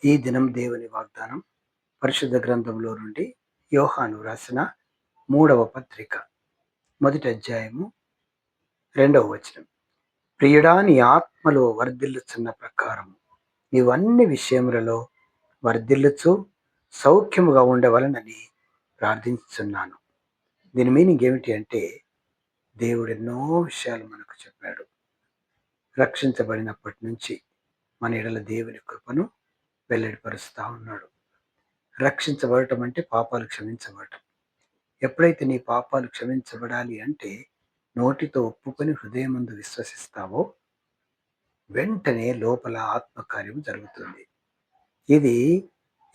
ఈ దినం దేవుని వాగ్దానం పరిశుద్ధ గ్రంథంలో నుండి యోహాను రాసిన 3వ పత్రిక 1వ అధ్యాయము 2వ వచనం. ప్రియుడా, నీ ఆత్మలో వర్ధిల్లుచున్న ప్రకారము నీవు అన్ని విషయములలో వర్ధిల్లుచు సౌఖ్యముగా ఉండవలనని ప్రార్థించుచున్నాను. దీని మీనింగ్ ఏమిటి అంటే, దేవుడు ఎన్నో విషయాలు మనకు చెప్పాడు. రక్షించబడినప్పటి నుంచి మన ఎడల దేవుని కృపను వెల్లడిపరుస్తూ ఉన్నాడు. రక్షించబడటం అంటే పాపాలు క్షమించబడటం. ఎప్పుడైతే నీ పాపాలు క్షమించబడాలి అంటే నోటితో ఒప్పుకొని హృదయమందు విశ్వసిస్తావో వెంటనే లోపల ఆత్మకార్యం జరుగుతుంది. ఇది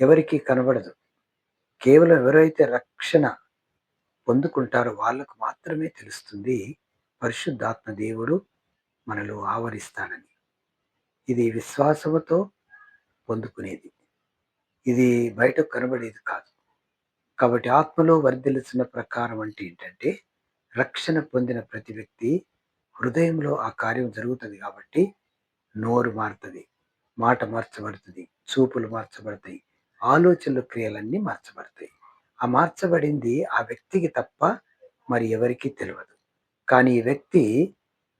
ఎవరికీ కనబడదు. కేవలం ఎవరైతే రక్షణ పొందుకుంటారో వాళ్ళకు మాత్రమే తెలుస్తుంది పరిశుద్ధాత్మ దేవుడు మనలో ఆవరిస్తానని. ఇది విశ్వాసముతో పొందుకునేది, ఇది బయటకు కనబడేది కాదు. కాబట్టి ఆత్మలో వర్ధిల్లుచున్న ప్రకారం అంటే ఏంటంటే, రక్షణ పొందిన ప్రతి వ్యక్తి హృదయంలో ఆ కార్యం జరుగుతుంది. కాబట్టి నోరు మారుతుంది, మాట మార్చబడుతుంది, చూపులు మార్చబడతాయి, ఆలోచనలు క్రియలన్నీ మార్చబడతాయి. ఆ మార్చబడింది ఆ వ్యక్తికి తప్ప మరి ఎవరికీ తెలియదు. కానీ ఈ వ్యక్తి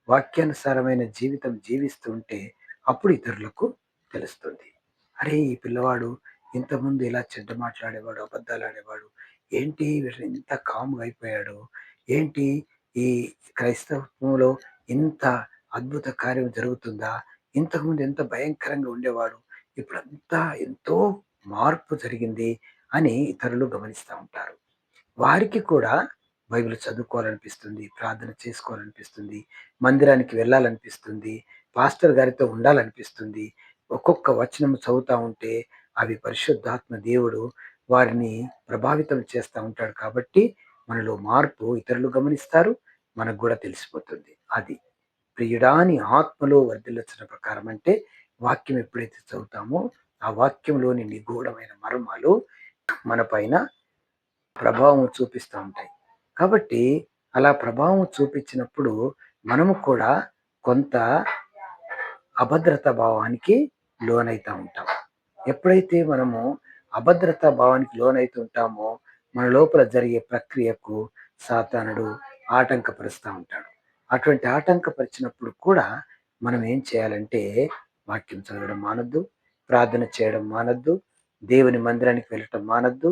వాక్యానుసారమైన జీవితం జీవిస్తూ ఉంటే అప్పుడు ఇతరులకు తెలుస్తుంది. అరే, ఈ పిల్లవాడు ఇంతకుముందు ఇలా చెడ్డ మాట్లాడేవాడు, అబద్ధాలు ఆడేవాడు, ఏంటి ఇంత కామ్గా అయిపోయాడు, ఏంటి ఈ క్రైస్తవంలో ఇంత అద్భుత కార్యం జరుగుతుందా, ఇంతకుముందు ఎంత భయంకరంగా ఉండేవాడు, ఇప్పుడంతా ఎంతో మార్పు జరిగింది అని ఇతరులు గమనిస్తూ ఉంటారు. వారికి కూడా బైబిల్ చదువుకోవాలనిపిస్తుంది, ప్రార్థన చేసుకోవాలనిపిస్తుంది, మందిరానికి వెళ్ళాలనిపిస్తుంది, పాస్టర్ గారితో ఉండాలనిపిస్తుంది. ఒక్కొక్క వచనం చదువుతూ ఉంటే అవి పరిశుద్ధాత్మ దేవుడు వారిని ప్రభావితం చేస్తూ ఉంటాడు. కాబట్టి మనలో మార్పు ఇతరులు గమనిస్తారు, మనకు కూడా తెలిసిపోతుంది. అది ప్రియుడాని ఆత్మలో వర్ధిల్లుచున్న ప్రకారం అంటే వాక్యం ఎప్పుడైతే చదువుతామో ఆ వాక్యంలోని నిగూఢమైన మర్మాలు మన పైన ప్రభావం చూపిస్తూ ఉంటాయి. కాబట్టి అలా ప్రభావం చూపించినప్పుడు మనము కూడా కొంత అభద్రతా భావానికి లోనైతూ ఉంటాం. ఎప్పుడైతే మనము అభద్రతా భావానికి లోనైతూ ఉంటామో మన లోపల జరిగే ప్రక్రియకు సాతానుడు ఆటంకపరుస్తూ ఉంటాడు. అటువంటి ఆటంకపరిచినప్పుడు కూడా మనం ఏం చేయాలంటే వాక్యం చదవడం మానద్దు, ప్రార్థన చేయడం మానద్దు, దేవుని మందిరానికి వెళ్ళటం మానద్దు,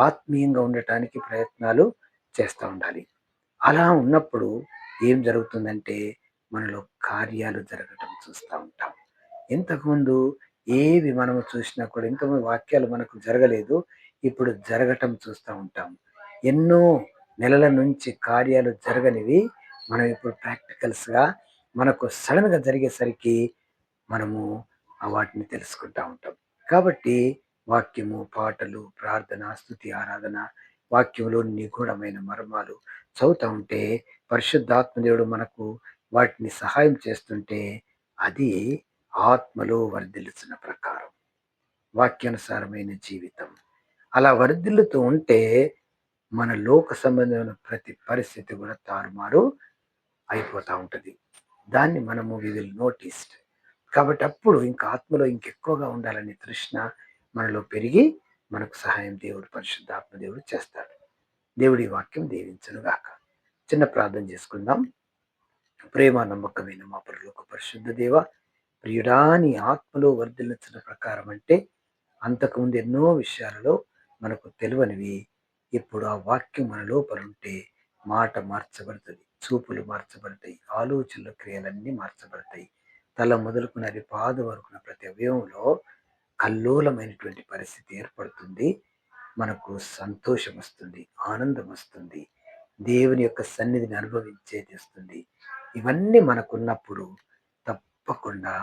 ఆత్మీయంగా ఉండటానికి ప్రయత్నాలు చేస్తూ ఉండాలి. అలా ఉన్నప్పుడు ఏం జరుగుతుందంటే మనలో కార్యాలు జరగటం చూస్తూ ఉంటాం. ఇంతకుముందు ఏవి మనము చూసినా కూడా ఇంతకుముందు వాక్యాలు మనకు జరగలేదు, ఇప్పుడు జరగటం చూస్తూ ఉంటాం. ఎన్నో నెలల నుంచి కార్యాలు జరగనివి మనం ఇప్పుడు ప్రాక్టికల్స్గా మనకు సడన్గా జరిగేసరికి మనము వాటిని తెలుసుకుంటూ ఉంటాం. కాబట్టి వాక్యము, పాటలు, ప్రార్థన, స్తుతి, ఆరాధన, వాక్యంలో నిగూఢమైన మర్మాలు చదువుతూ ఉంటే పరిశుద్ధాత్మదేవుడు మనకు వాటిని సహాయం చేస్తుంటే అది ఆత్మలో వర్ధిల్లుచున్న ప్రకారం వాక్యానుసారమైన జీవితం. అలా వర్ధిల్లుతూ ఉంటే మన లోక సంబంధమైన ప్రతి పరిస్థితి కూడా తారుమారు అయిపోతూ ఉంటుంది. దాన్ని మనము వి విల్ నోటీస్డ్. కాబట్టి అప్పుడు ఇంకా ఆత్మలో ఇంకెక్కువగా ఉండాలనే తృష్ణ మనలో పెరిగి మనకు సహాయం దేవుడు పరిశుద్ధాత్మ దేవుడు చేస్తాడు. దేవుడి వాక్యం దీవించును గాక. చిన్న ప్రార్థన చేసుకుందాం. ప్రేమ నమ్మకమైన మా పరలోక పరిశుద్ధ దేవ, ప్రియుడా, నీ ఆత్మలో వర్ధిల్లుచున్న ప్రకారం అంటే అంతకుముందు ఎన్నో విషయాలలో మనకు తెలియనివి ఇప్పుడు ఆ వాక్యం మన లోపల ఉంటే మాట మార్చబడుతుంది, చూపులు మార్చబడతాయి, ఆలోచనలు క్రియలన్నీ మార్చబడతాయి. తల మొదలుకున్నది పాద వరకున్న ప్రతి అవయవంలో కల్లోలమైనటువంటి పరిస్థితి ఏర్పడుతుంది. మనకు సంతోషం వస్తుంది, ఆనందం వస్తుంది, దేవుని యొక్క సన్నిధిని అనుభవించేది వస్తుంది. ఇవన్నీ మనకున్నప్పుడు తప్పకుండా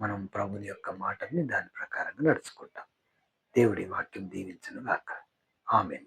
మనం ప్రభుని యొక్క మాటల్ని దాని ప్రకారంగా నడుచుకుంటాం. దేవుడి వాక్యం దీవించును గాక. ఆమేన్.